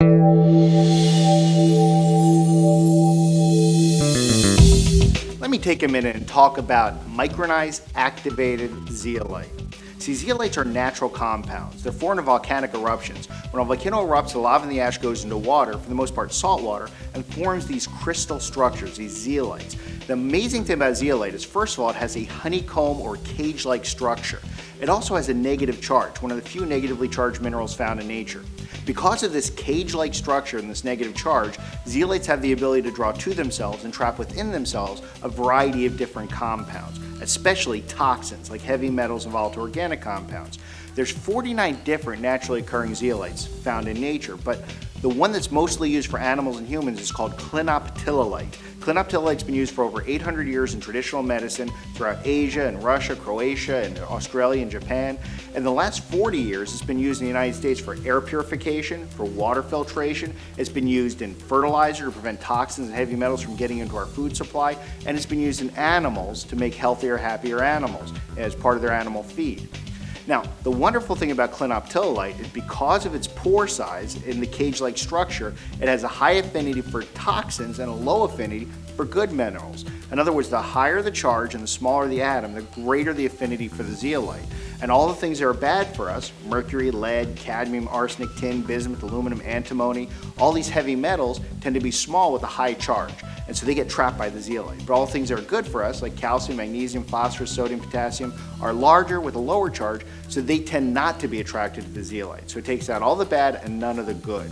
Let me take a minute and talk about micronized activated zeolite. See, zeolites are natural compounds. They're formed in volcanic eruptions. When a volcano erupts, the lava and the ash goes into water, for the most part salt water, and forms these crystal structures, these zeolites. The amazing thing about zeolite is, first of all, it has a honeycomb or cage-like structure. It also has a negative charge, one of the few negatively charged minerals found in nature. Because of this cage-like structure and this negative charge, zeolites have the ability to draw to themselves and trap within themselves a variety of different compounds, especially toxins like heavy metals and volatile organic compounds. There's 49 different naturally occurring zeolites found in nature, but the one that's mostly used for animals and humans is called clinoptilolite. Clinoptilolite's been used for over 800 years in traditional medicine throughout Asia and Russia, Croatia, and Australia and Japan. And the last 40 years it's been used in the United States for air purification, for water filtration. It's been used in fertilizer to prevent toxins and heavy metals from getting into our food supply. And it's been used in animals to make healthier, happier animals as part of their animal feed. Now, the wonderful thing about clinoptilolite is because of its pore size in the cage-like structure, it has a high affinity for toxins and a low affinity for good minerals. In other words, the higher the charge and the smaller the atom, the greater the affinity for the zeolite. And all the things that are bad for us, mercury, lead, cadmium, arsenic, tin, bismuth, aluminum, antimony, all these heavy metals tend to be small with a high charge. And so they get trapped by the zeolite. But all the things that are good for us, like calcium, magnesium, phosphorus, sodium, potassium, are larger with a lower charge, so they tend not to be attracted to the zeolite. So it takes out all the bad and none of the good.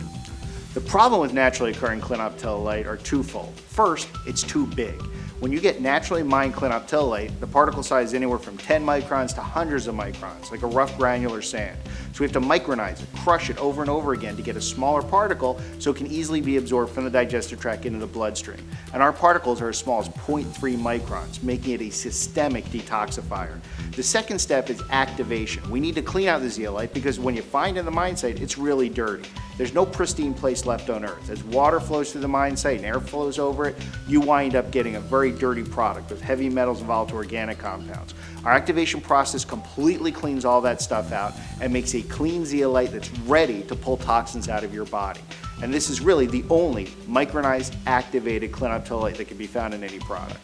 The problem with naturally occurring clinoptilolite are twofold. First, it's too big. When you get naturally mined clinoptilolite, the particle size is anywhere from 10 microns to hundreds of microns, like a rough granular sand. So we have to micronize it, crush it over and over again to get a smaller particle so it can easily be absorbed from the digestive tract into the bloodstream. And our particles are as small as 0.3 microns, making it a systemic detoxifier. The second step is activation. We need to clean out the zeolite because when you find it in the mine site, it's really dirty. There's no pristine place left on Earth. As water flows through the mine site and air flows over it, you wind up getting a very dirty product with heavy metals and volatile organic compounds. Our activation process completely cleans all that stuff out and makes a clean zeolite that's ready to pull toxins out of your body. And this is really the only micronized activated clinoptilolite that can be found in any product.